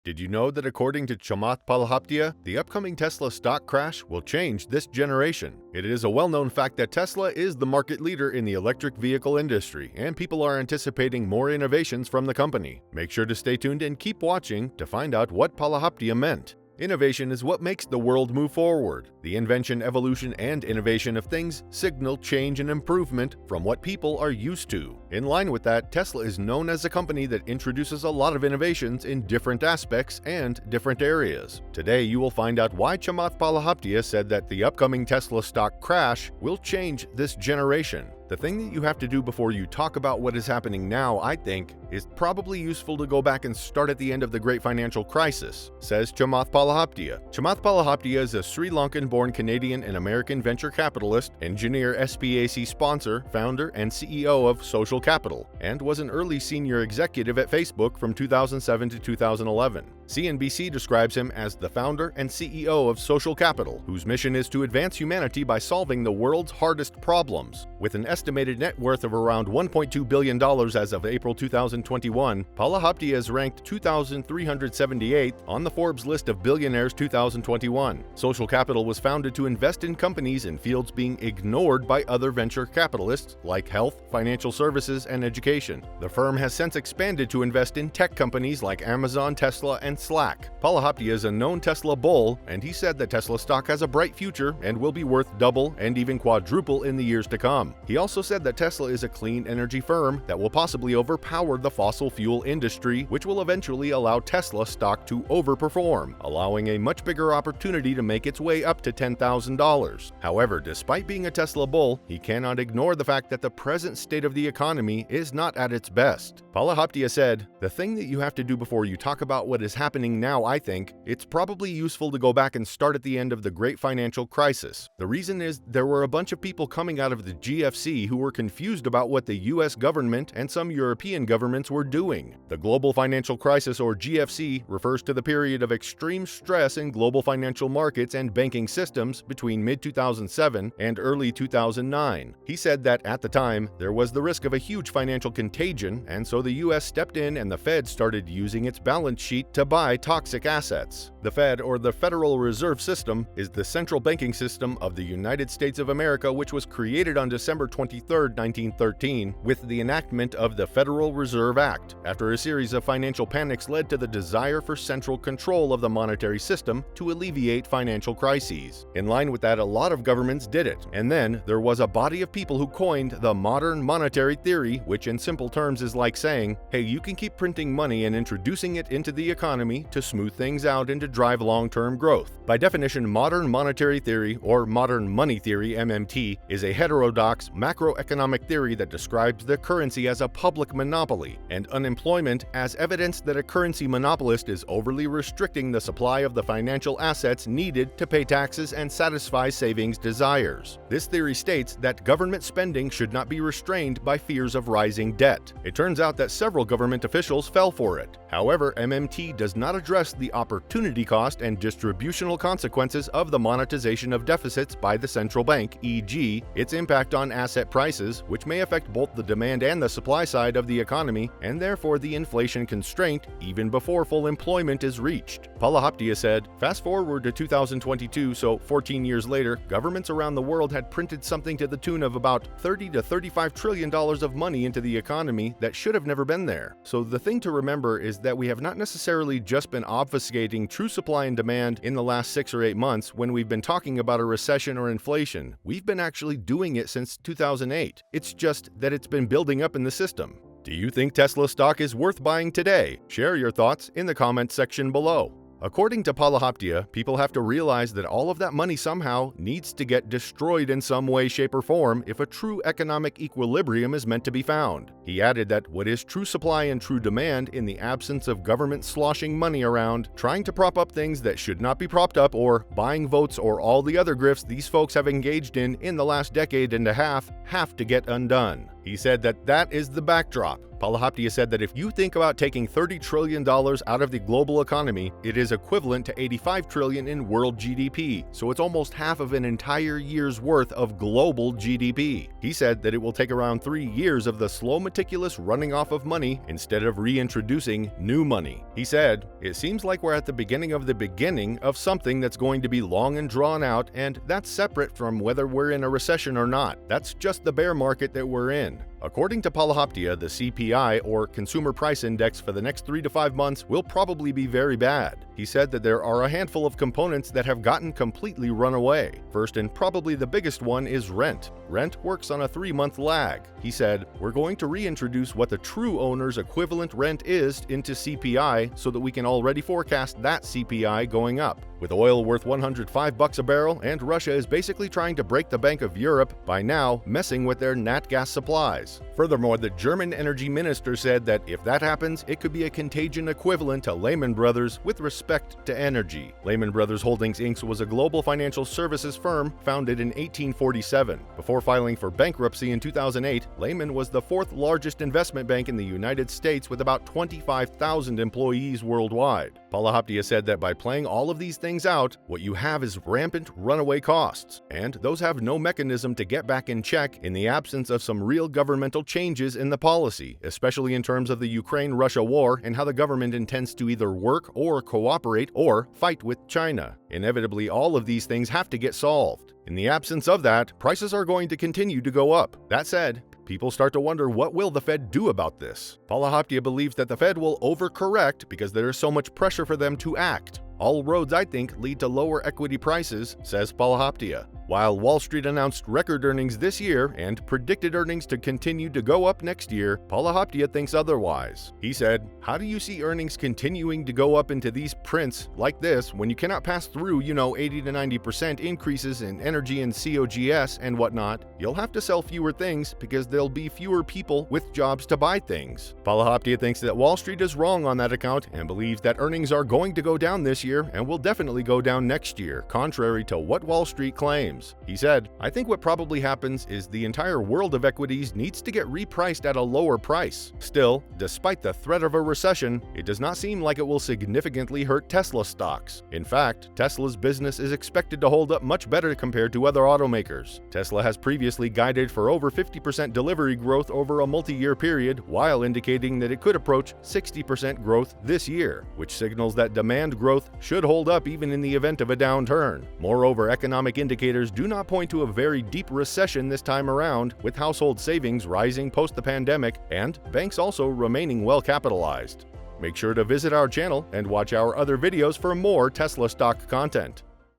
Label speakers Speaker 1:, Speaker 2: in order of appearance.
Speaker 1: Did you know that according to Chamath Palihapitiya, the upcoming Tesla stock crash will change this generation? It is a well-known fact that Tesla is the market leader in the electric vehicle industry, and people are anticipating more innovations from the company. Make sure to stay tuned and keep watching to find out what Palihapitiya meant. Innovation is what makes the world move forward. The invention, evolution, and innovation of things signal change and improvement from what people are used to. In line with that, Tesla is known as a company that introduces a lot of innovations in different aspects and different areas. Today, you will find out why Chamath Palihapitiya said that the upcoming Tesla stock crash will change this generation. The thing that you have to do before you talk about what is happening now, I think, is probably useful to go back and start at the end of the Great Financial Crisis, says Chamath Palihapitiya. Chamath Palihapitiya is a Sri Lankan-born Canadian and American venture capitalist, engineer, SPAC sponsor, founder, and CEO of Social Capital, and was an early senior executive at Facebook from 2007 to 2011. CNBC describes him as the founder and CEO of Social Capital, whose mission is to advance humanity by solving the world's hardest problems. With an estimated net worth of around $1.2 billion as of April 2021, Palihapitiya is ranked 2,378 on the Forbes list of billionaires 2021. Social Capital was founded to invest in companies in fields being ignored by other venture capitalists like health, financial services, and education. The firm has since expanded to invest in tech companies like Amazon, Tesla, and Slack. Palihapitiya is a known Tesla bull, and he said that Tesla stock has a bright future and will be worth double and even quadruple in the years to come. He also said that Tesla is a clean energy firm that will possibly overpower the fossil fuel industry, which will eventually allow Tesla stock to overperform, allowing a much bigger opportunity to make its way up to $10,000. However, despite being a Tesla bull, he cannot ignore the fact that the present state of the economy is not at its best. Palihapitiya said, "The thing that you have to do before you talk about what is happening now, I think, it's probably useful to go back and start at the end of the Great Financial Crisis. The reason is there were a bunch of people coming out of the GFC who were confused about what the US government and some European governments were doing. The Global Financial Crisis, or GFC, refers to the period of extreme stress in global financial markets and banking systems between mid-2007 and early 2009. He said that at the time, there was the risk of a huge financial contagion, and so the US stepped in and the Fed started using its balance sheet to buy toxic assets. The Fed, or the Federal Reserve System, is the central banking system of the United States of America, which was created on December 23, 1913, with the enactment of the Federal Reserve Act, after a series of financial panics led to the desire for central control of the monetary system to alleviate financial crises. In line with that, a lot of governments did it, and then there was a body of people who coined the modern monetary theory, which in simple terms is like saying, hey, you can keep printing money and introducing it into the economy to smooth things out and to drive long-term growth. By definition, modern monetary theory, or modern money theory, MMT, is a heterodox macroeconomic theory that describes the currency as a public monopoly and unemployment as evidence that a currency monopolist is overly restricting the supply of the financial assets needed to pay taxes and satisfy savings desires. This theory states that government spending should not be restrained by fears of rising debt. It turns out that several government officials fell for it. However, MMT does not address the opportunity cost and distributional consequences of the monetization of deficits by the central bank, e.g., its impact on asset prices, which may affect both the demand and the supply side of the economy, and therefore the inflation constraint even before full employment is reached. Palihapitiya said, fast forward to 2022, so 14 years later, governments around the world had printed something to the tune of about $30 to $35 trillion of money into the economy that should have never been there. So the thing to remember is that we have not necessarily just been obfuscating true supply and demand in the last 6 or 8 months when we've been talking about a recession or inflation. We've been actually doing it since 2008. It's just that it's been building up in the system. Do you think Tesla stock is worth buying today? Share your thoughts in the comments section below. According to Palihapitiya, people have to realize that all of that money somehow needs to get destroyed in some way, shape, or form if a true economic equilibrium is meant to be found. He added that what is true supply and true demand in the absence of government sloshing money around, trying to prop up things that should not be propped up, or buying votes, or all the other grifts these folks have engaged in the last decade and a half, have to get undone. He said that that is the backdrop. Palihapitiya said that if you think about taking $30 trillion out of the global economy, it is equivalent to $85 trillion in world GDP, so it's almost half of an entire year's worth of global GDP. He said that it will take around 3 years of the slow, meticulous running off of money instead of reintroducing new money. He said, "It seems like we're at the beginning of something that's going to be long and drawn out, and that's separate from whether we're in a recession or not. That's just the bear market that we're in." According to Palihapitiya, the CPI, or Consumer Price Index, for the next 3 to 5 months will probably be very bad. He said that there are a handful of components that have gotten completely run away. First, and probably the biggest one, is rent. Rent works on a 3-month lag. He said, "We're going to reintroduce what the true owner's equivalent rent is into CPI so that we can already forecast that CPI going up." With oil worth $105 a barrel and Russia is basically trying to break the Bank of Europe by now messing with their nat gas supplies. Furthermore, the German energy minister said that if that happens, it could be a contagion equivalent to Lehman Brothers with respect to energy. Lehman Brothers Holdings Inc. was a global financial services firm founded in 1847. Before filing for bankruptcy in 2008, Lehman was the 4th largest investment bank in the United States with about 25,000 employees worldwide. Palihapitiya said that by playing all of these things out, what you have is rampant runaway costs, and those have no mechanism to get back in check in the absence of some real governmental changes in the policy, especially in terms of the Ukraine-Russia war and how the government intends to either work or cooperate or fight with China. Inevitably, all of these things have to get solved. In the absence of that, prices are going to continue to go up. That said, people start to wonder, what will the Fed do about this? Palihapitiya believes that the Fed will overcorrect because there is so much pressure for them to act. All roads, I think, lead to lower equity prices, says Palihapitiya. While Wall Street announced record earnings this year and predicted earnings to continue to go up next year, Palihapitiya thinks otherwise. He said, "How do you see earnings continuing to go up into these prints like this when you cannot pass through, 80 to 90% increases in energy and COGS and whatnot? You'll have to sell fewer things because there'll be fewer people with jobs to buy things." Palihapitiya thinks that Wall Street is wrong on that account and believes that earnings are going to go down this year and will definitely go down next year, contrary to what Wall Street claims. He said, "I think what probably happens is the entire world of equities needs to get repriced at a lower price. Still, despite the threat of a recession, it does not seem like it will significantly hurt Tesla stocks. In fact, Tesla's business is expected to hold up much better compared to other automakers. Tesla has previously guided for over 50% delivery growth over a multi-year period, while indicating that it could approach 60% growth this year, which signals that demand growth should hold up even in the event of a downturn. Moreover, economic indicators do not point to a very deep recession this time around, with household savings rising post the pandemic and banks also remaining well capitalized." Make sure to visit our channel and watch our other videos for more Tesla stock content.